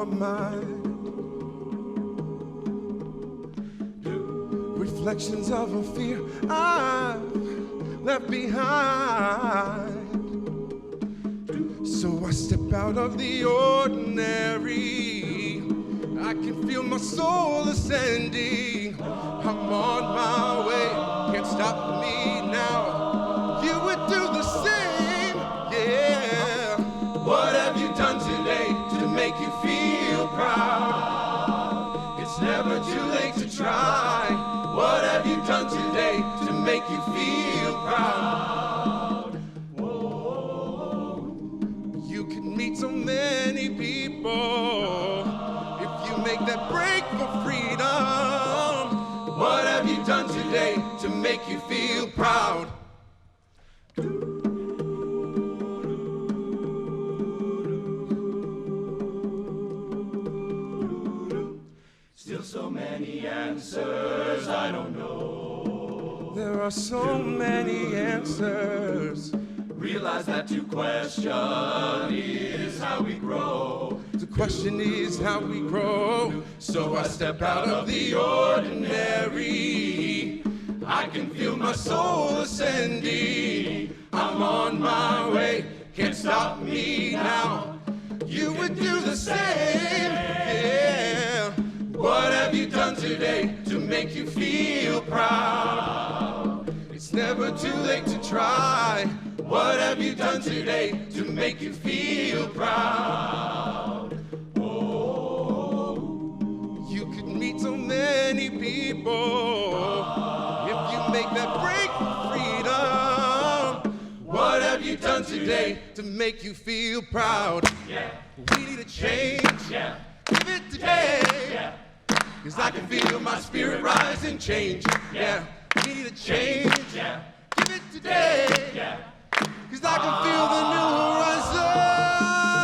my mind. Reflections of a fear I've left behind. So I step out of the ordinary. I can feel my soul ascending. I'm on my way, can't stop me now. You would do the same, yeah. What have you done today to make you feel proud? It's never too late to try. What have you done today to make you feel proud? Whoa. You can meet so many people if you make that break for freedom. What have you done today to make you feel proud? Still so many answers I don't know. There are so many answers. Realize that to question is how we grow. The question is how we grow. So I step out of the ordinary. I can feel my soul ascending. I'm on my way, can't stop me now. You would do the same, yeah. What have you done today to make you feel proud? It's never too late to try. What have you done today to make you feel proud? Oh, you could meet so many people if you make that break for freedom. What have you done today to make you feel proud? Yeah. We need a change. Yeah. Give it today. Yeah. Cause I can feel my spirit rise and change. Yeah. We need a change. Yeah. Give it today. Yeah. Cause I can feel the new horizon.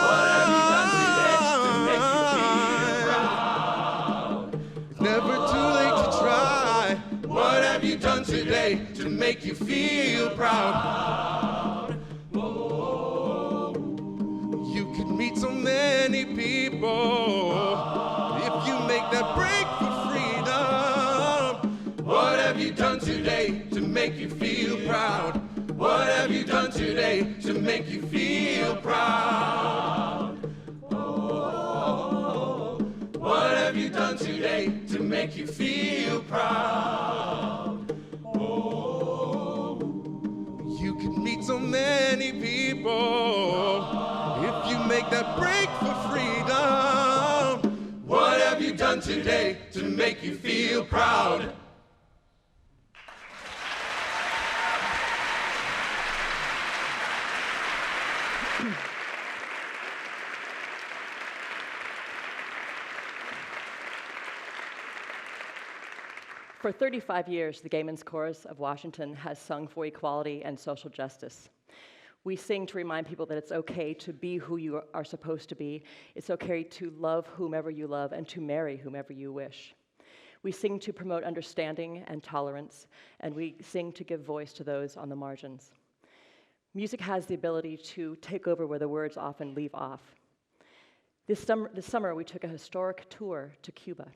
What have you done today to make you feel proud? It's never too late to try. What have you done today to make you feel proud? Whoa. You could meet so many people if you make that break for freedom. What have you done today to make you feel proud? What have you done today to make you feel proud? Oh, what have you done today to make you feel proud? Oh, you can meet so many people if you make that break for freedom. What have you done today to make you feel proud? For 35 years, the Gay Men's Chorus of Washington has sung for equality and social justice. We sing to remind people that it's okay to be who you are supposed to be. It's okay to love whomever you love and to marry whomever you wish. We sing to promote understanding and tolerance, and we sing to give voice to those on the margins. Music has the ability to take over where the words often leave off. This summer, we took a historic tour to Cuba.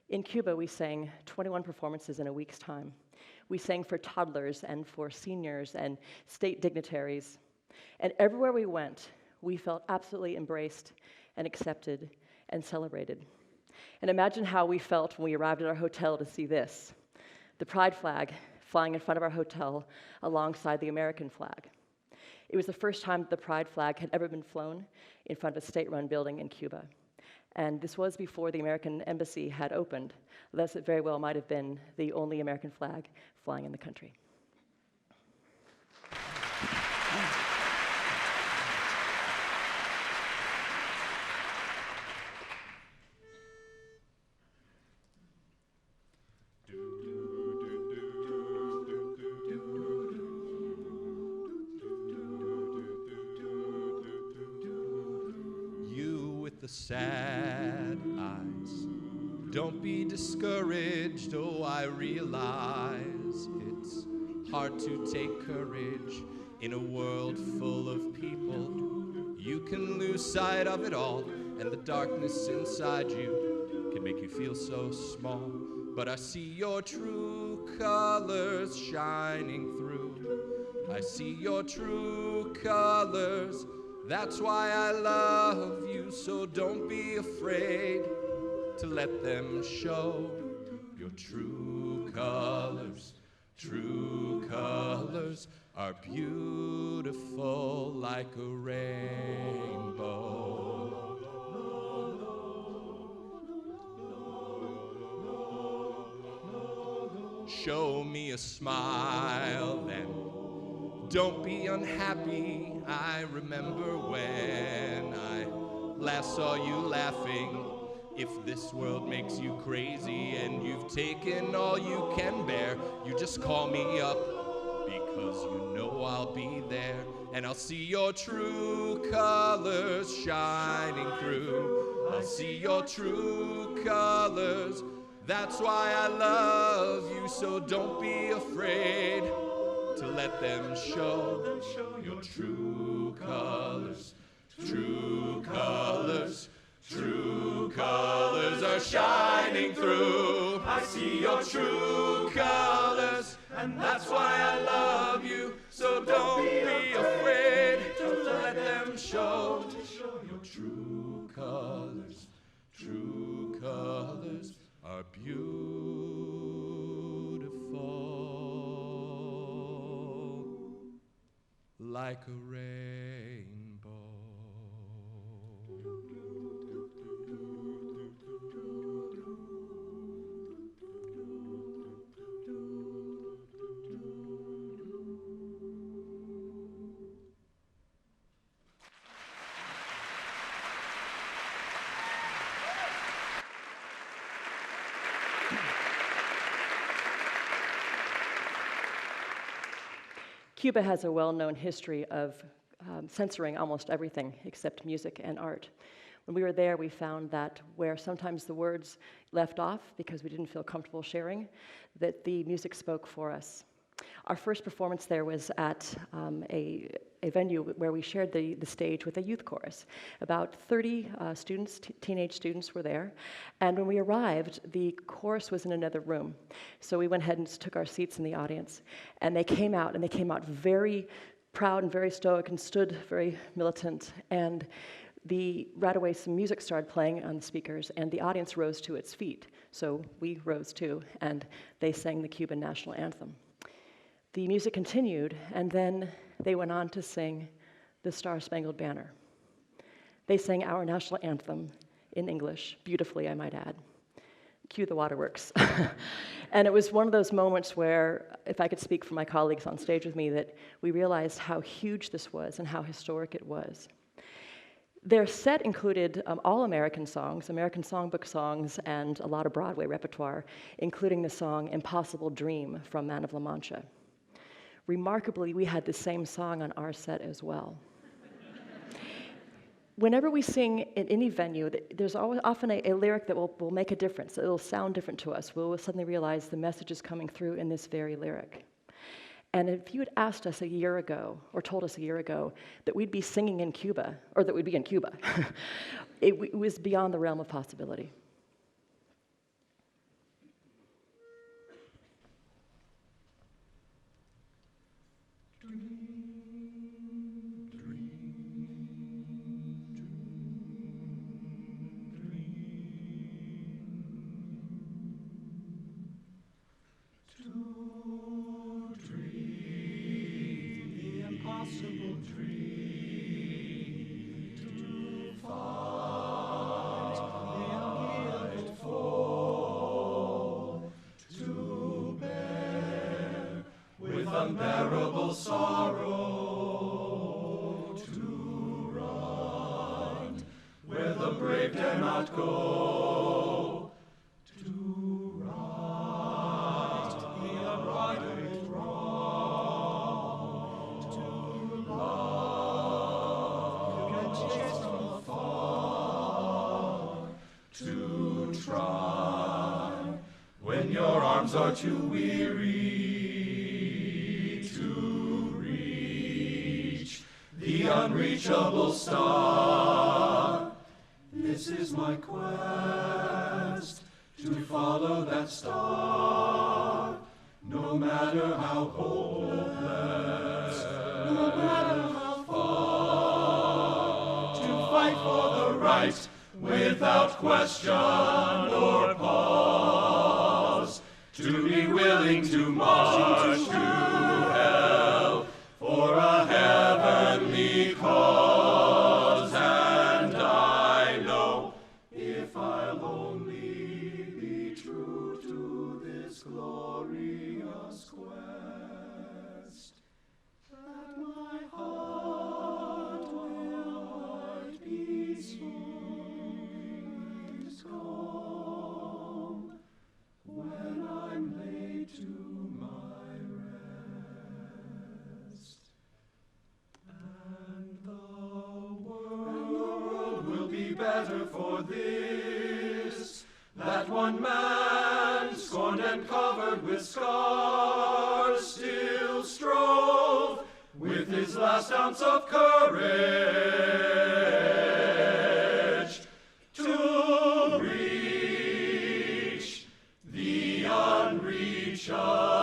In Cuba, we sang 21 performances in a week's time. We sang for toddlers and for seniors and state dignitaries. And everywhere we went, we felt absolutely embraced and accepted and celebrated. And imagine how we felt when we arrived at our hotel to see this, the pride flag flying in front of our hotel alongside the American flag. It was the first time the pride flag had ever been flown in front of a state-run building in Cuba. And this was before the American embassy had opened. Thus, it very well might have been the only American flag flying in the country. Sad eyes, don't be discouraged. Oh, I realize it's hard to take courage in a world full of people. You can lose sight of it all and the darkness inside you can make you feel so small. But I see your true colors shining through. I see your true colors. That's why I love you. So don't be afraid to let them show your true colors. True colors are beautiful like a rainbow. Show me a smile then. Don't be unhappy. I remember when I last saw you laughing. If this world makes you crazy and you've taken all you can bear, you just call me up, because you know I'll be there. And I'll see your true colors shining through. I'll see your true colors. That's why I love you, so don't be afraid to let them show your true colors. True colors, true colors are shining through. I see your true colors, and that's why I love you. So don't be afraid to let them show your true colors. True colors are beautiful like a rainbow. Cuba has a well-known history of censoring almost everything except music and art. When we were there, we found that where sometimes the words left off because we didn't feel comfortable sharing, that the music spoke for us. Our first performance there was at a venue where we shared the stage with a youth chorus. About 30 students, teenage students were there, and when we arrived, the chorus was in another room. So we went ahead and took our seats in the audience, and they came out very proud and very stoic and stood very militant, and right away some music started playing on the speakers, and the audience rose to its feet. So we rose too, and they sang the Cuban national anthem. The music continued, and then they went on to sing the Star-Spangled Banner. They sang our national anthem in English, beautifully, I might add. Cue the waterworks. And it was one of those moments where, if I could speak for my colleagues on stage with me, that we realized how huge this was and how historic it was. Their set included all American songs, American songbook songs, and a lot of Broadway repertoire, including the song Impossible Dream from Man of La Mancha. Remarkably, we had the same song on our set as well. Whenever we sing in any venue, there's often a lyric that will make a difference. It'll sound different to us. We'll suddenly realize the message is coming through in this very lyric. And if you had asked us a year ago, or told us a year ago, that we'd be singing in Cuba, or that we'd be in Cuba, it was beyond the realm of possibility. Unbearable sorrow, to run where the brave dare not go, to right the unrighted wrong, to love just from afar, to try when your arms are too weary, the unreachable star. This is my quest, to follow that star, no matter how hopeless, no matter how far, to fight for the right without question or pause, to be willing to march to hell for a heavenly cause. And I know if I'll only be true to this glorious quest, that my heart will at peace calm when I'm laid to my rest. And the world will be better for this, that one man, scorned and covered with scars, still strove with his last ounce of courage to reach the unreachable.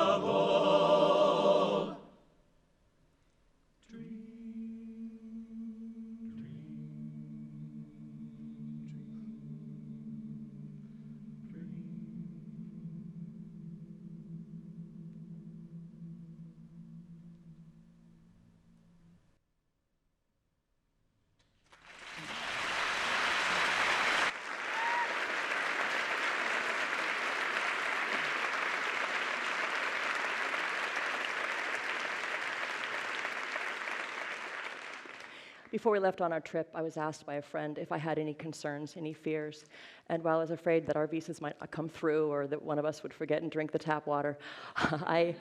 Before we left on our trip, I was asked by a friend if I had any concerns, any fears. And while I was afraid that our visas might not come through or that one of us would forget and drink the tap water, I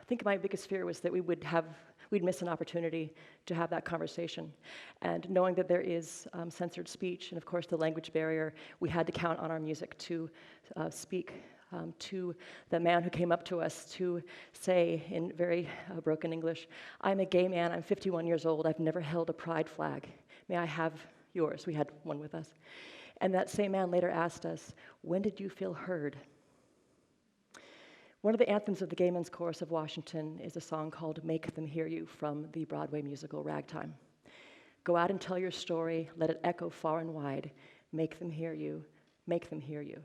think my biggest fear was that we'd miss an opportunity to have that conversation. And knowing that there is censored speech and, of course, the language barrier, we had to count on our music to speak to the man who came up to us to say in very broken English, "I'm a gay man, I'm 51 years old, I've never held a pride flag. May I have yours?" We had one with us. And that same man later asked us, "When did you feel heard?" One of the anthems of the Gay Men's Chorus of Washington is a song called "Make Them Hear You" from the Broadway musical Ragtime. Go out and tell your story, let it echo far and wide. Make them hear you, make them hear you.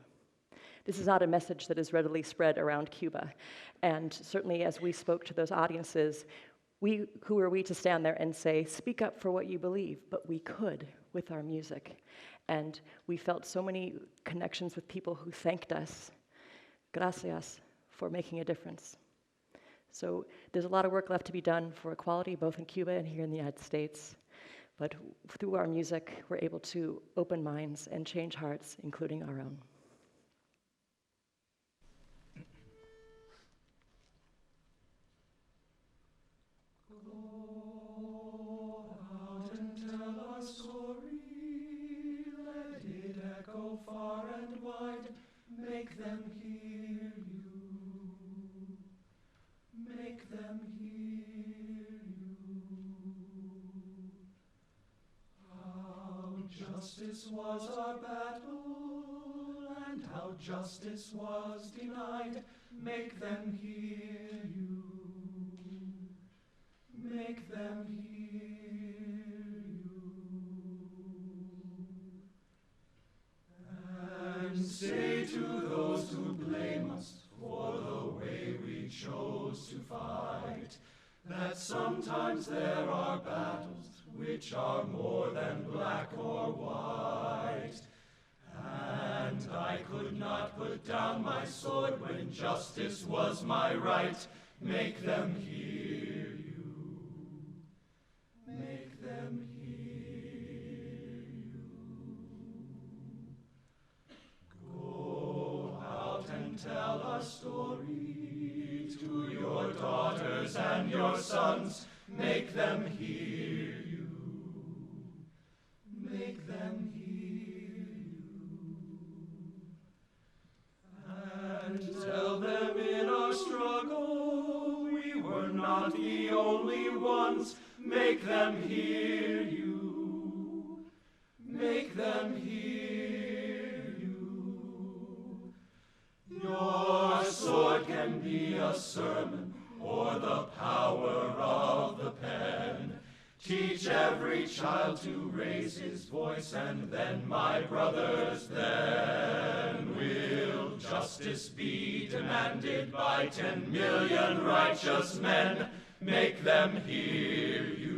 This is not a message that is readily spread around Cuba. And certainly as we spoke to those audiences, who are we to stand there and say, speak up for what you believe? But we could with our music. And we felt so many connections with people who thanked us, gracias, for making a difference. So there's a lot of work left to be done for equality, both in Cuba and here in the United States. But through our music, we're able to open minds and change hearts, including our own. Far and wide, make them hear you, make them hear you. How justice was our battle, and how justice was denied, make them hear you, make them hear you. And say to those who blame us for the way we chose to fight, that sometimes there are battles which are more than black or white. And I could not put down my sword when justice was my right. Make them hear you, make them hear you. Go out and tell our story to your daughters and your sons. Make them hear you, make them hear you. And tell them in our struggle we were not the only ones. Make them hear you, make them hear you. child to raise his voice, and then, my brothers, then will justice be demanded by 10 million righteous men. Make them hear you